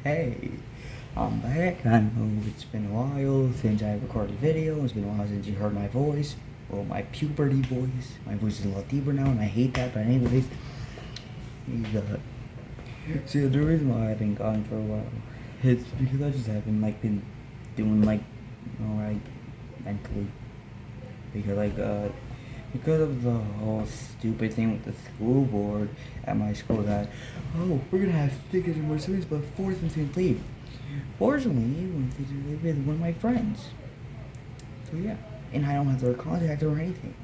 Hey, I'm back. I know it's been a while since I recorded a video. It's been a while since you heard my voice. Well, my puberty voice. My voice is a lot deeper now, and I hate that. But anyways, so the reason why I've been gone for a while, it's because I just haven't been doing alright mentally. Because of the whole stupid thing with the school board at my school that, oh, we're gonna have stickers and more students, but fourth and fifth leave. Fortunately, went to live with one of my friends. So yeah, and I don't have their contact or anything.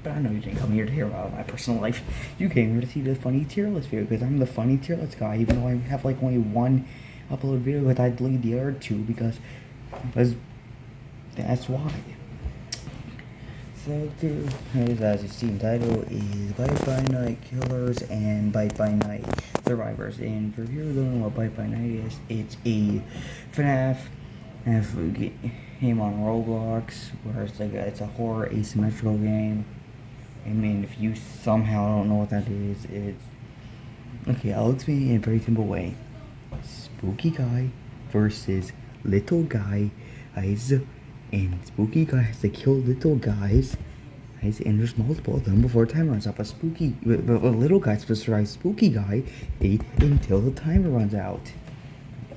But I know you didn't come here to hear about my personal life. You came here to see the funny tier list video because I'm the funny tier list guy. Even though I have only one upload video, because I deleted the other two because that's why. So, as you see in the title, is Bite by Night Killers and Bite by Night Survivors. And for you who don't know what Bite by Night is, it's a FNAF game on Roblox, where it's a horror asymmetrical game. I mean, if you somehow don't know what that is, it's... Okay, I'll explain it in a very simple way. Spooky guy versus little guy. And spooky guy has to kill little guys, and there's multiple of them before time runs out. But little guy's supposed to survive spooky guy until the timer runs out.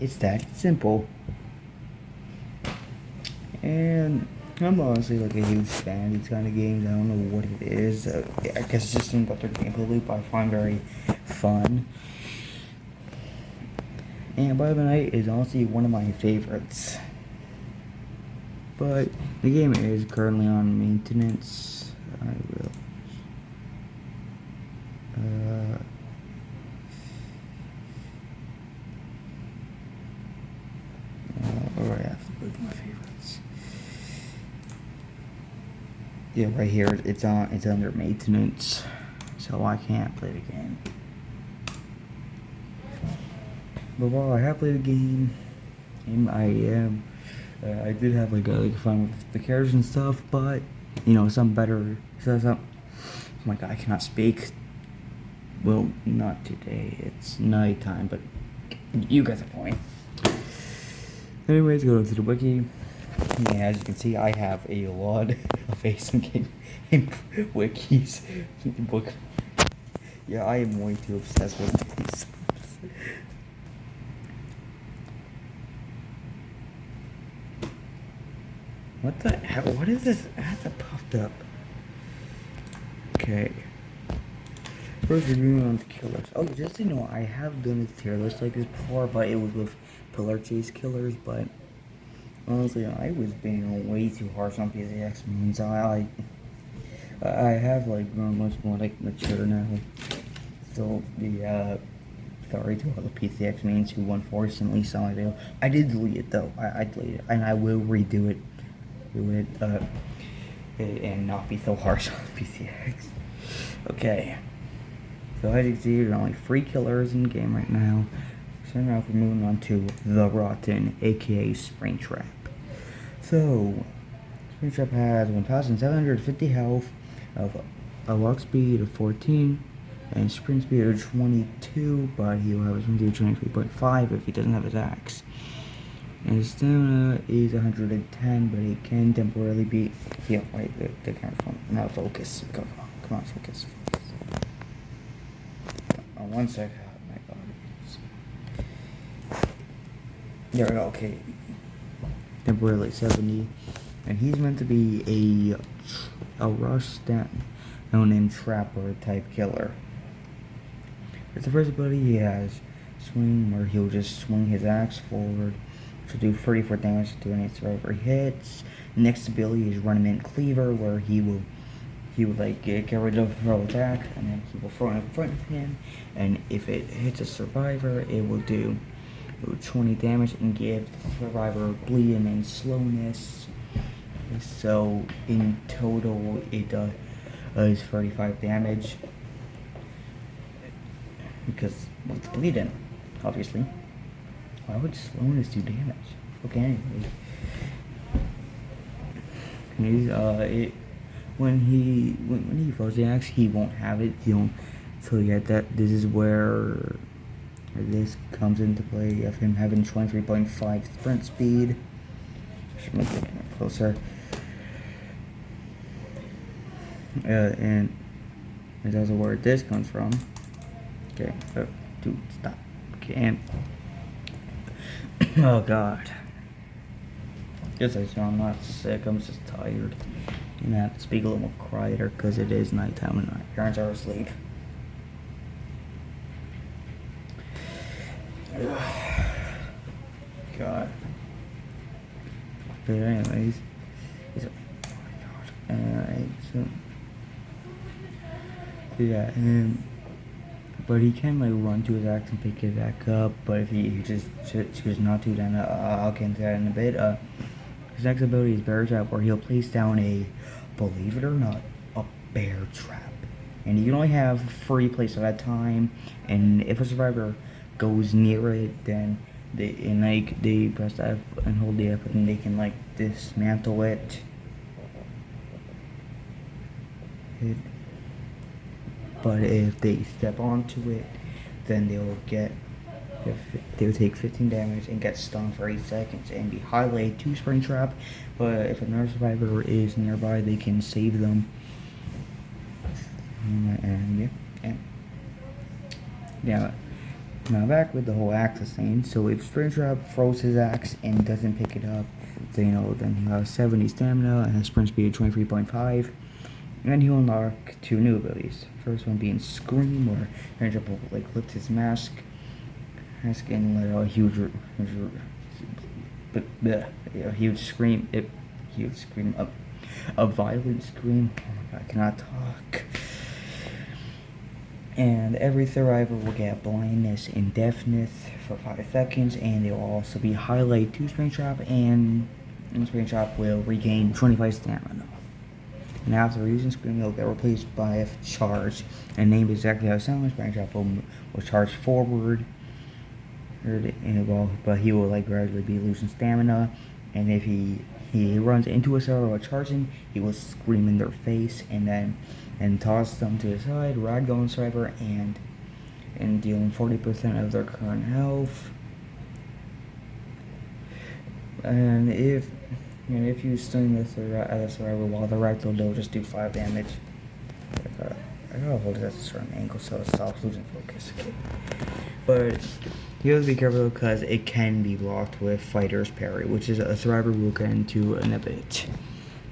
It's that simple. And I'm honestly a huge fan of these kind of games. I don't know what it is. I guess it's just something about their gameplay loop I find very fun. And Bite by Night is honestly one of my favorites. But the game is currently on maintenance. I will. Or I have to look at my favorites. Yeah, right here it's under maintenance, so I can't play the game. But while I have played the game, I did have fun with the characters and stuff, but some better. Oh my god, I cannot speak. Well, not today. It's nighttime, but you get the point. Anyways, go to the wiki. Yeah, as you can see, I have a lot of ASM game wikis. Book. Yeah, I am way too obsessed with these. What the hell? What is this ad that popped up? Okay. First, we're doing on the killers. Oh, just so you know, I have done a tier list like this before, but it was with Pillar Chase killers. But honestly, I was being way too harsh on PCX means. I have grown much more mature now. So sorry to all the PCX means who unfortunately saw my video. I did delete it though. I deleted it, and I will redo it. And not be so harsh on PCX. Okay. So as you can see, there are only 3 killers in the game right now. So now we're moving on to the Rotten, aka Springtrap. So Springtrap has 1,750 health, of a walk speed of 14, and sprint speed of 22, but he'll have a sprint speed of 23.5 if he doesn't have his axe. And his stamina is 110, but it can temporarily be... Yeah, wait, the camera's not focus. Come on, focus. Oh, 1 sec. Oh my god. There we go, okay. Temporarily 70. And he's meant to be a rush stat named Trapper type killer. It's the first ability he has, swing, where he'll just swing his axe forward to do 34 damage to any survivor hits. Next ability is Running Cleaver, where he will get rid of the throw attack, and then he will throw it in front of him, and if it hits a survivor, it will do 20 damage and give the survivor bleeding and slowness. So in total, it does 35 damage because it's bleeding, obviously. Why would slowness do damage? Okay, anyways. When he throws the axe, he won't have it. So yeah, this is where This comes into play of him having 23.5 sprint speed. Should make the camera closer. And that's also where this comes from. Okay, dude, stop. Okay, and oh god. Just like so, I'm not sick. I'm just tired. And I have to speak a little more quieter because it is nighttime and my parents are asleep. God. But anyways, oh my god. Alright, so yeah, but he can like run to his axe and pick it back up. But if he just chooses not to, then I'll get into that in a bit. His next ability is Bear Trap, where he'll place down a, believe it or not, a bear trap, and you can only have 3 places at a time. And if a survivor goes near it, then they press F and hold the F, and they can like dismantle it. But if they step onto it, then they'll take 15 damage and get stunned for 8 seconds and be highlighted to Spring Trap. But if another survivor is nearby, they can save them. And yeah. Now back with the whole axis thing. So if Spring Trap throws his axe and doesn't pick it up, then he'll have 70 stamina and a sprint speed of 23.5. And he'll unlock 2 new abilities. First one being Scream, where Spring Trap will like lift his mask and let out a huge scream. Huge scream, a violent scream. Oh my god, I cannot talk. And every survivor will get blindness and deafness for 5 seconds, and they will also be highlighted to Spring Trap, and Spring Trap will regain 25 stamina. And after using Scream, they'll get replaced by a charge, and named exactly how it sounds. Spring Trap will charge forward, but he will like gradually be losing stamina. And if he runs into a survivor while charging, he will scream in their face and toss them to the side, ragdoll the survivor, and dealing 40% of their current health. And if you stun the survivor while the ragdoll, they'll just do 5 damage. I gotta hold it at a certain angle so it stops losing focus. But you have to be careful because it can be blocked with Fighter's Parry, which is a survivor we'll get into in a bit.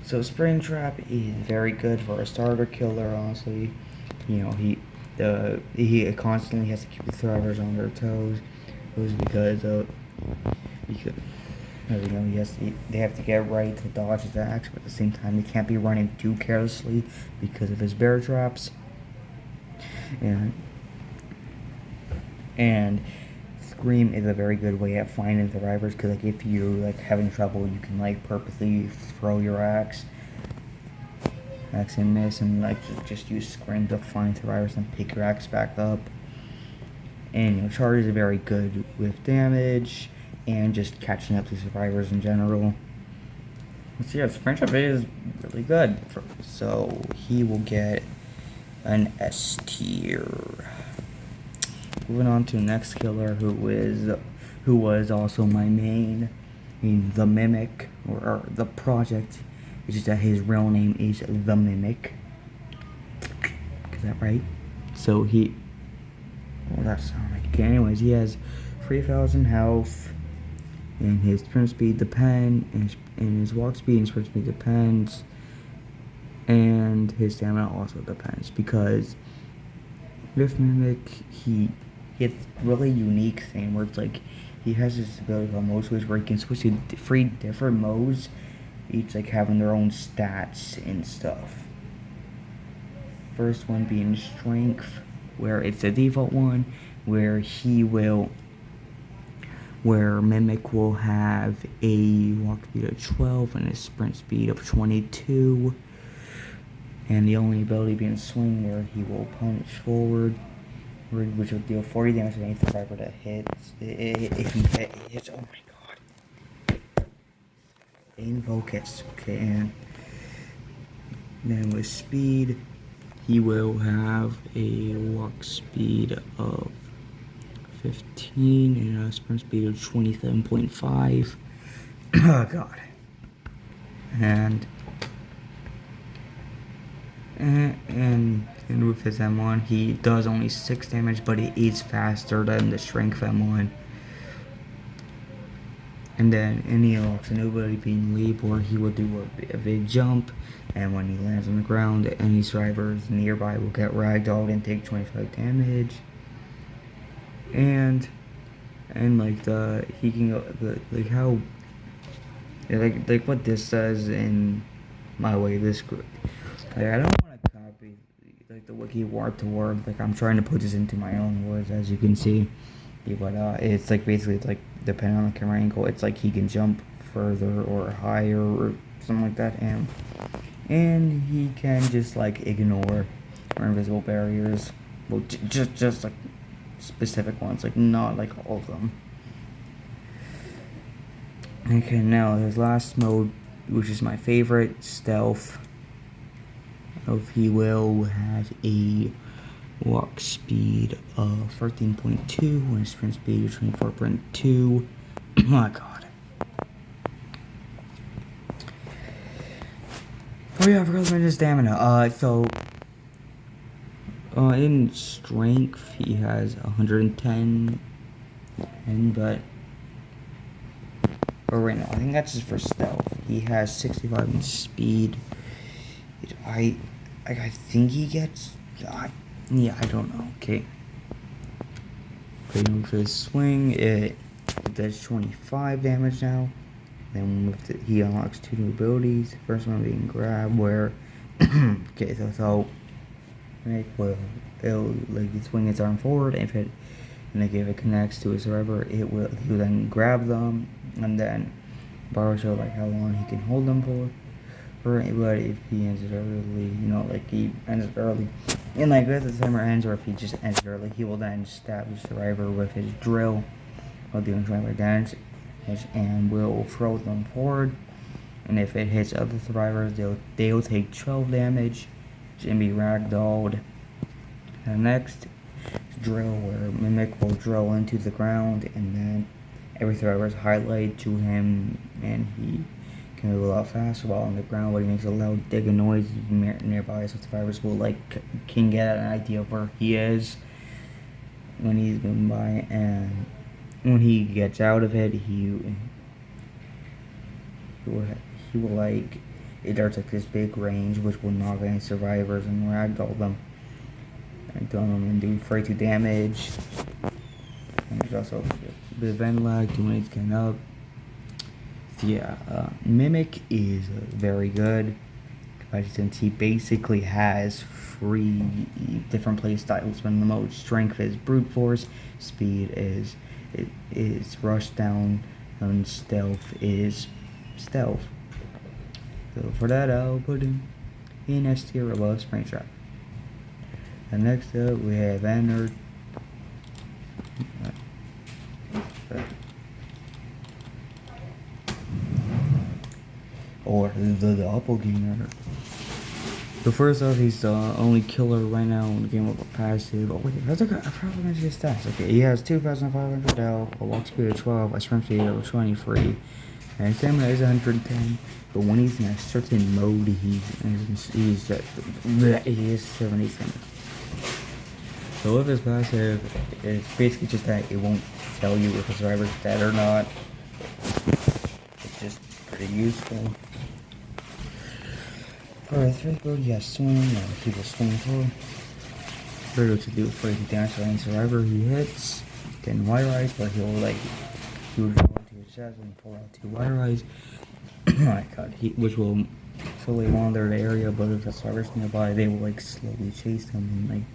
So Spring Trap is very good for a starter killer, honestly. You know, he constantly has to keep the survivors on their toes. It was because they have to get right to dodge his axe, but at the same time they can't be running too carelessly because of his bear traps. And Scream is a very good way at finding survivors, because like if you're like having trouble, you can like purposely throw your axe and miss, and like just use Scream to find survivors and pick your axe back up. And charges are very good with damage and just catching up to survivors in general. So yeah, Spring Trap is really good. So he will get an S tier. Moving on to the next killer, who was also my main, the Mimic, or the Project. It's just that his real name is the Mimic. Is that right? So that sounds like. Okay, anyways, he has 3,000 health, and his sprint speed depends, and his walk speed and sprint speed depends, and his stamina also depends, because with Mimic, he has a really unique thing where it's like he has this ability called Mode Switch, where he can switch to 3 different modes, each like having their own stats and stuff. First one being Strength, where it's the default one, where Mimic will have a walk speed of 12 and a sprint speed of 22. And the only ability being Swing, where he will punch forward, which will deal 40 damage to any survivor that hits. If he hits, oh my god. In focus. Okay, and then with Speed, he will have a walk speed of 15 and a sprint speed of 27.5. Oh god. And with his M1, he does only 6 damage, but he is faster than the strength M1. And then he unlocks a new ability being leap, where he will do a big jump, and when he lands on the ground, any survivors nearby will get ragdolled and take 25 damage. And like he can go like how like what this says in my way this group. Like I don't want to copy like the wiki word to word. Like I'm trying to put this into my own words, as you can see. Yeah, but it's like basically it's like depending on the camera angle, it's like he can jump further or higher or something like that, and he can just like ignore or invisible barriers. Well, just like specific ones, like not like all of them. Okay, now his last mode, which is my favorite, stealth. He will have a walk speed of 13.2 and a sprint speed of 24.2. Oh my god. Oh yeah, I forgot to mention stamina. In strength he has 110, but right now I think that's just for stealth. He has 65 in speed. I think he gets. Yeah, I don't know. Okay. With his swing, it does 25 damage now. Then he unlocks 2 new abilities. The first one being grab, where okay, so it'll like swing its arm forward, and if it connects to a survivor, he will then grab them, and then bar will show like how long he can hold them for. But if he ends it early, like he ends it early, and like if the timer ends, or if he just ends it early, he will then stab the survivor with his drill, while doing survivor damage, and will throw them forward. And if it hits other survivors, they'll take 12 damage and be ragdolled. And next, drill, where Mimic will drill into the ground, and then every survivor is highlighted to him, and he can move a lot faster while on the ground, but he makes a loud digging noise nearby, so survivors will can get an idea of where he is when he's moving by. And when he gets out of it, he will like it darts like this big range, which will knock any survivors and ragdoll them and do 42 damage. And there's also the event lag when it's getting up. Yeah, Mimic is very good, since he basically has 3 different play styles. When the mode strength is brute force, speed is rush down, and stealth is stealth. So for that, I'll put him in S tier above Springtrap. And next up, we have Ennard. Or the doppelganger. So first off, he's the only killer right now in the game with a passive. Oh wait, I probably mentioned his stats. Okay, he has 2,500 health, a walk speed of 12, a sprint speed of 23, and stamina is 110. But when he's in a certain mode, he is 70 stamina. So with his passive, it's basically just that it won't tell you if a survivor's dead or not. It's just pretty useful. Alright, first build, he has swing, he will swing through. Very good to do 40 damage to any survivor he hits. Then wire eyes, but he will draw to his chest and pull out 2 wire eyes. Oh my god, which will slowly wander the area, but if the survivors nearby, they will slowly chase them, and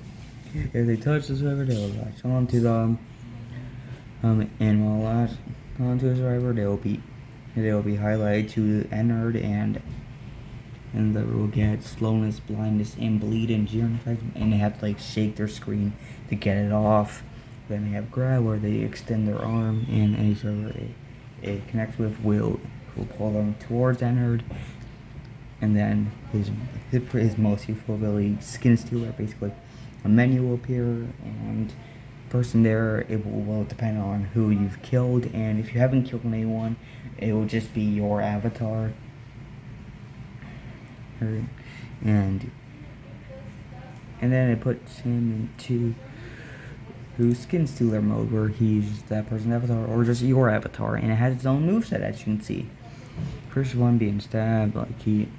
if they touch the survivor, they will latch onto them. And while latch onto the survivor, they will be highlighted to Ennard, and they will get slowness, blindness, and bleed and jeering effect, and they have to shake their screen to get it off. Then they have grab, where they extend their arm, and any server it connects with will pull them towards Ennard. And then his most useful ability, Skin Stealer, basically a menu will appear, and person there, it will depend on who you've killed, and if you haven't killed anyone, it will just be your avatar. And then it puts him into Skin Stealer mode, where he's that person's avatar, or just your avatar, and it has its own moveset, as you can see. First one being stabbed, like he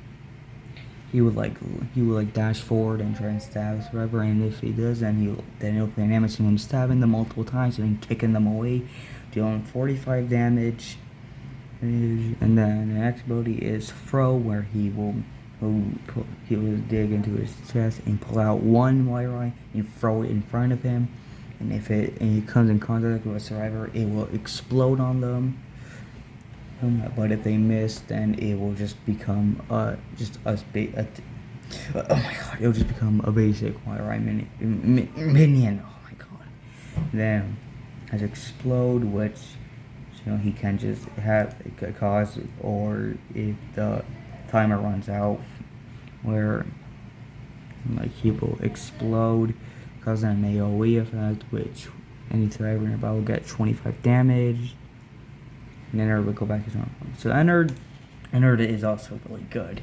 would dash forward and try and stab us forever, and if he does, then it'll play an animation of him stabbing them multiple times and then kicking them away, dealing 45 damage. And then the next ability is Throw, where he will dig into his chest and pull out one wire eye and throw it in front of him, and if he comes in contact with a survivor, it will explode on them. But if they miss, then it will just become oh my god, it'll just become a basic wire eye minion. Oh my god. Then has Explode, which he can just have cause, or if the timer runs out, where he will explode, causing an AoE effect, which any survivor nearby will get 25 damage. And Ennard would go back to normal. So Ennard is also really good.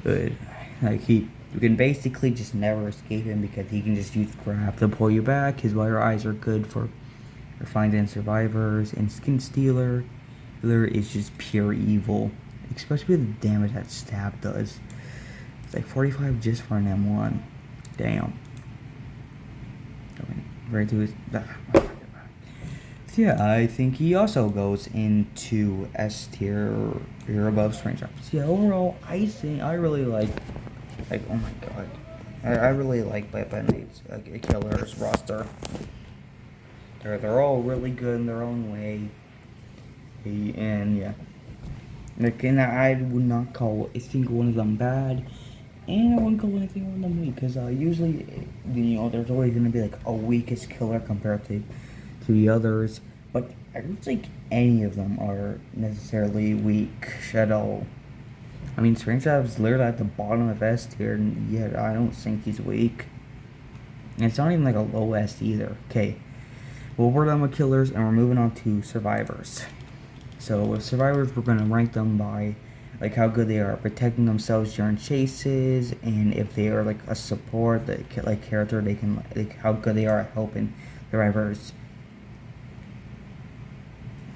You can basically just never escape him, because he can just use grab to pull you back. His wire eyes are good for finding survivors, and Skin Stealer is just pure evil, especially with the damage that stab does. It's like 45 just for an M1. Damn. Right to his. So yeah, I think he also goes into S tier or above Strange Drops. Yeah, overall, I really like oh my god, I really like Batman8's Killer's roster. They're all really good in their own way, and yeah, I would not call a single one of them bad, and I wouldn't call anything one of them weak, because usually there's always gonna be like a weakest killer compared to the others, but I don't think any of them are necessarily weak at all. I mean, Strange Lab's literally at the bottom of S tier, and yet I don't think he's weak. And it's not even like a low S either. Okay, well, we're done with killers, and we're moving on to survivors. So with survivors, we're gonna rank them by how good they are protecting themselves during chases, and if they are a support character, they can how good they are at helping survivors.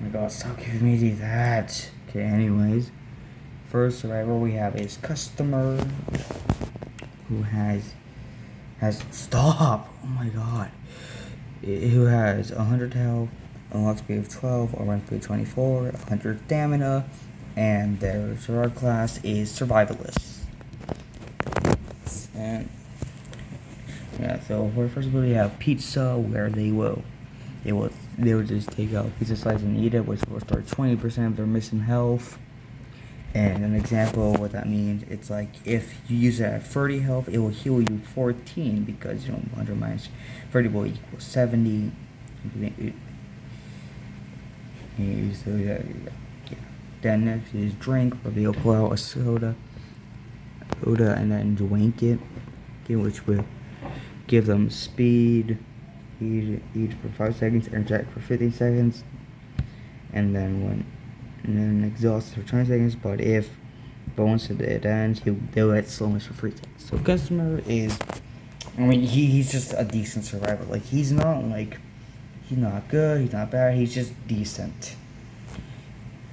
Oh my god, stop giving me that. Okay, anyways. First survivor we have is Customer, who has stop! Oh my god. Who has 100 health, unlock speed of 12, or run speed 24, 100 stamina, and their survivor class is Survivalist. And yeah, so for the first ability we have Pizza, where they will just take out pizza slice and eat it, which will restore 20% of their missing health. And an example of what that means, it's like if you use it at 30 health, it will heal you 14, because 100 minus 30 will equal 70. So yeah. Then next is Drink, where they'll pull out a soda and then drink it, which will give them speed, eat for 5 seconds, interject for 15 seconds, and then exhaust for 20 seconds, but once it ends, they'll get slowness for 3 seconds. So Customer is, he's just a decent survivor. He's not good, he's not bad, he's just decent.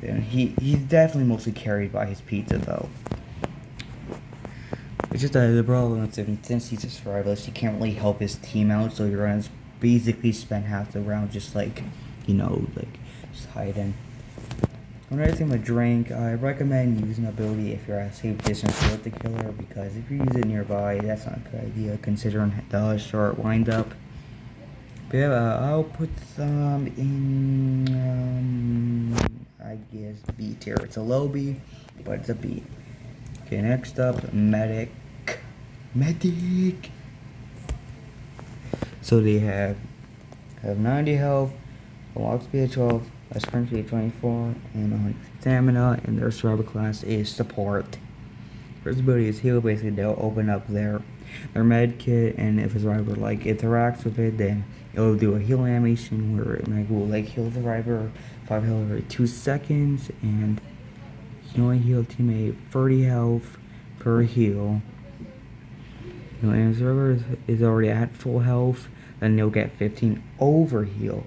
And he's definitely mostly carried by his pizza, though. It's just the problem is, since he's a survivalist, he can't really help his team out, so you're gonna basically spend half the round just just hiding. Another thing with Drink, I recommend using ability if you're at a safe distance with the killer, because if you use it nearby, that's not a good idea considering the short windup. But yeah, I'll put them in, I guess, B tier. It's a low B, but it's a B. Okay, next up, Medic. So they have 90 health, unlock speed of 12, a sprint speed of 24, and 100 stamina, and their survivor class is Support. First ability is Heal. Basically, they'll open up their med kit, and if a survivor interacts with it, then It'll do a heal animation where it will like heal the survivor 5 health every 2 seconds, and you can only heal teammate 30 health per heal. And if the survivor is already at full health, then they'll get 15 over heal.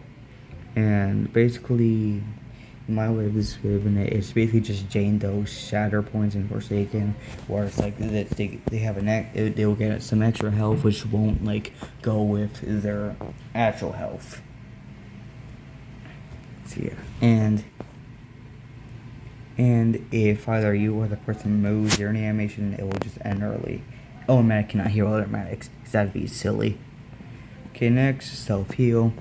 And basically, my way of describing it is basically just Jane Doe, Shatter Points, and Forsaken, where it's like that they have they'll get some extra health, which won't like go with their actual health. So yeah, and if either you or the person moves during the animation, it will just end early. Oh, medic cannot heal other medics. That'd be silly. Okay, next self heal.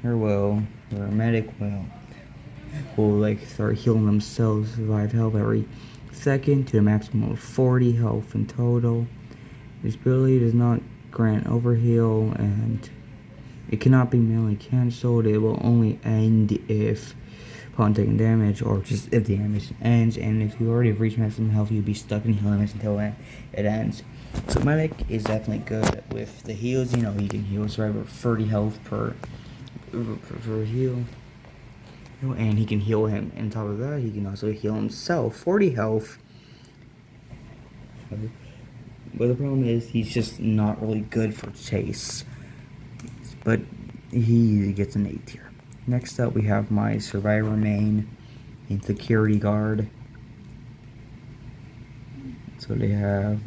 Or a medic will like start healing themselves, 5 health every second to a maximum of 40 health in total. This ability does not grant overheal, and it cannot be manually cancelled. It will only end if upon taking damage, or just if the animation ends. And if you already have reached maximum health, you'll be stuck in healing until it ends. So medic is definitely good with the heals. You know, you can heal survivor 30 health per heal, and he can heal him. And on top of that, he can also heal himself 40 health. But the problem is he's just not really good for chase, but he gets an A tier. Next up, we have my survivor main and security guard. So they have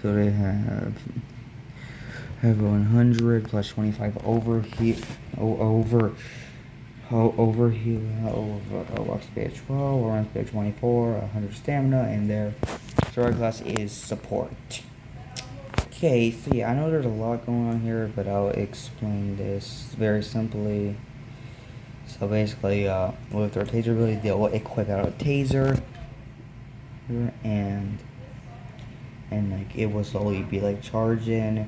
100 plus 25 overheal over walk speed 12, or run speed 24, 100 stamina, and their survivor class is support. Okay, so yeah, I know there's a lot going on here, but I'll explain this very simply. So basically, with their taser ability, they'll equip out a taser, and like it will slowly be like charging,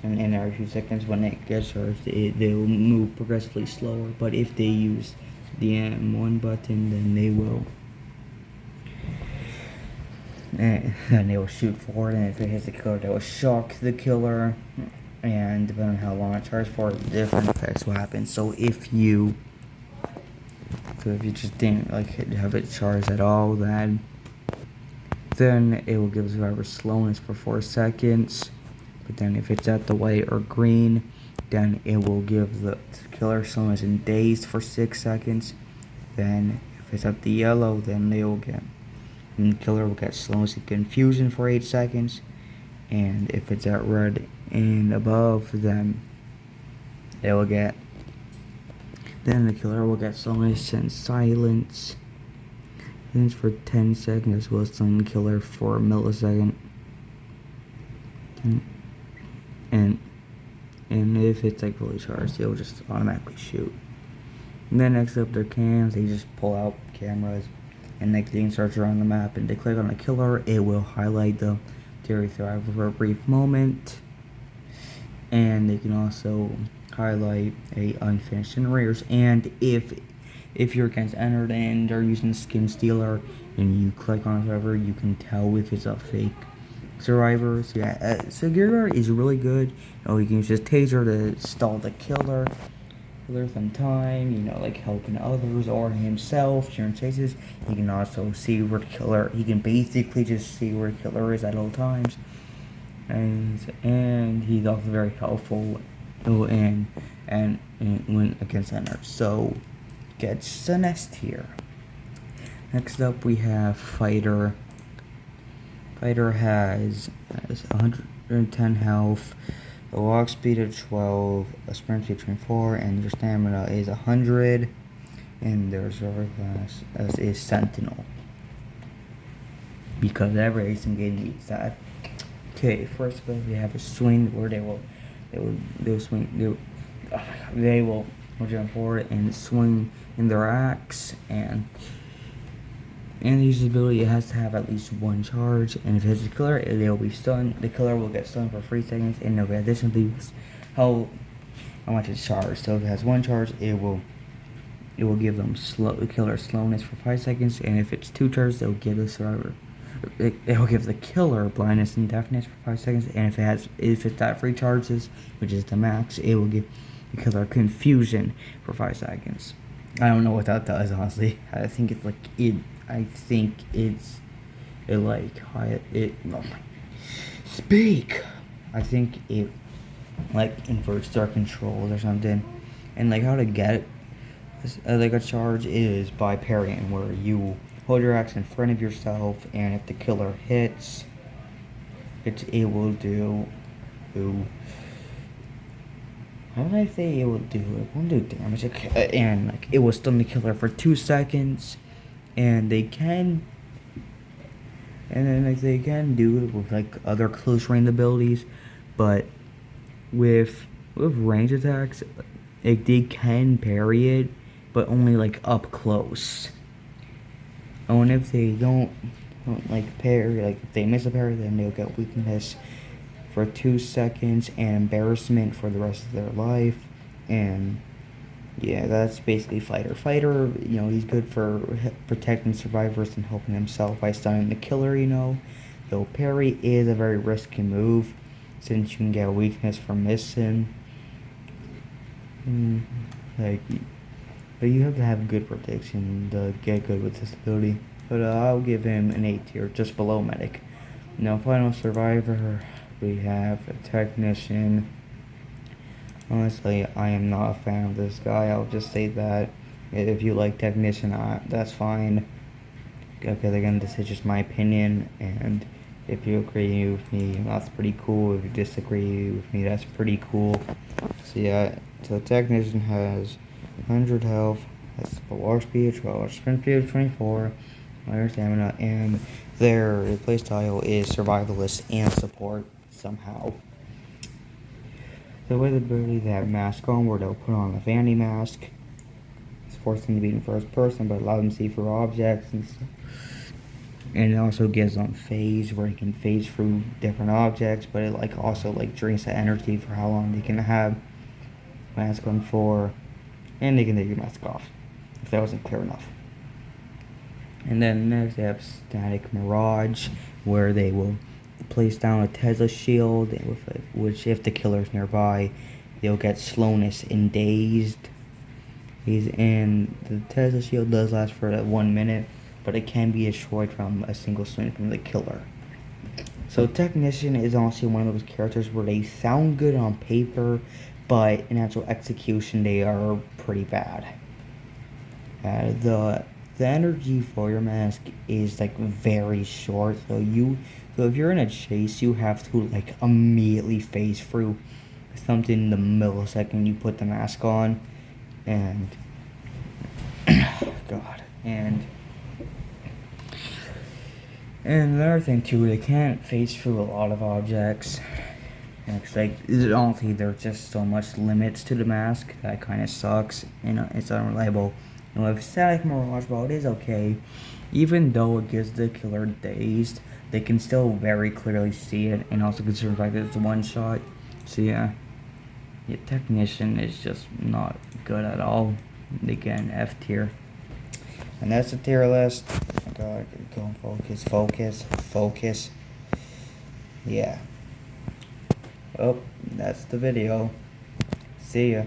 and every few seconds when it gets charged, they'll move progressively slower. But if they use the M1 button, then they will. And they will shoot forward, and if it hits the killer, they will shock the killer. And depending on how long it charges for, different effects will happen. So if you just didn't like have it charged at all, then it will give the survivor slowness for 4 seconds. But then if it's at the white or green, then it will give the killer slowness and dazed for 6 seconds. Then if it's at the yellow, then and the killer will get slowness and confusion for 8 seconds. And if it's at red and above, then the killer will get slowness and silence for 10 seconds, as well as stun the killer for a millisecond. And if it's like fully charged, it'll just automatically shoot. And then next up, their cams, they just pull out cameras, and like they can search around the map, and they click on the killer, it will highlight the Terry survivor for a brief moment. And they can also highlight a unfinished generators. And if you're against entered and they're using Skin Stealer, and you click on a survivor, you can tell if it's a fake survivor. So yeah, security guard is really good. You can use his taser to stall the killer some time, like helping others or himself during chases. He can also see where the killer, he can basically just see where the killer is at all times. And he's also very helpful and when against entered. So gets an S tier. Next up, we have Fighter. Fighter has 110 health, a walk speed of 12, a sprint speed of 24, and their stamina is 100, and their survivor class is Sentinel, because every racing game needs that. Okay, first of all, we have a swing where they will jump forward and swing in their axe, and the user's ability, it has to have at least 1 charge, and if it hits the killer, they'll be stunned. The killer will get stunned for 3 seconds, and they'll be additionally how much it's charged. So if it has 1 charge, it will give them the killer slowness for 5 seconds, and if it's 2 charges, they'll give the survivor it'll give the killer blindness and deafness for 5 seconds, and if it's at free charges, which is the max, it will give the killer confusion for 5 seconds. I don't know what that does, honestly. I think it's like it. I think it's it like it. Oh my, speak. I think it like inverts their controls or something, and like how to get like a charge is by parrying, where you hold your axe in front of yourself, and if the killer hits, it will do. How did I say it will do? It won't do damage, and like it will stun the killer for 2 seconds, and they can. And then like they can do it with like other close range abilities, but with range attacks, like they can parry it, but only like up close. And if they don't like parry, like if they miss a parry, then they'll get weakness for 2 seconds and embarrassment for the rest of their life. And yeah, that's basically Fighter. Fighter, you know, he's good for protecting survivors and helping himself by stunning the killer, you know. Though parry is a very risky move, since you can get a weakness from missing. Like, but you have to have good protection to get good with this ability. But I'll give him an A tier, just below Medic. Now, final survivor, we have a Technician. Honestly, I am not a fan of this guy. I'll just say that. If you like Technician, that's fine. Okay, again, this is just my opinion, and if you agree with me, that's pretty cool. If you disagree with me, that's pretty cool. So yeah, so Technician has 100 health, that's war speed 12, sprint speed 24, higher stamina, and their playstyle is survivalist and support somehow. So with ability, they have mask on, where they'll put on a vanity mask. It's forced them to be in first person, but allow them to see through objects and stuff. And it also gives them phase, where you can phase through different objects, but it like also like drains the energy for how long they can have mask on for, and they can take your mask off, if that wasn't clear enough. And then next they have Static Mirage, where they will place down a Tesla shield, which if the killer's nearby, they'll get slowness and dazed. And the Tesla shield does last for 1 minute, but it can be destroyed from a single swing from the killer. So Technician is honestly one of those characters where they sound good on paper, but in actual execution they are pretty bad. The energy for your mask is like very short, so if you're in a chase, you have to like immediately phase through something the millisecond you put the mask on, and God, and another thing too, they can't phase through a lot of objects. It's like, honestly, there's just so much limits to the mask that kind of sucks, and it's unreliable. And with Static Mirage, while it is okay, even though it gives the killer dazed, they can still very clearly see it, and also consider the fact that it's a one shot. So yeah, Technician is just not good at all. They get an F tier. And that's the tier list. Oh God, go focus. Yeah. Well, that's the video. See ya.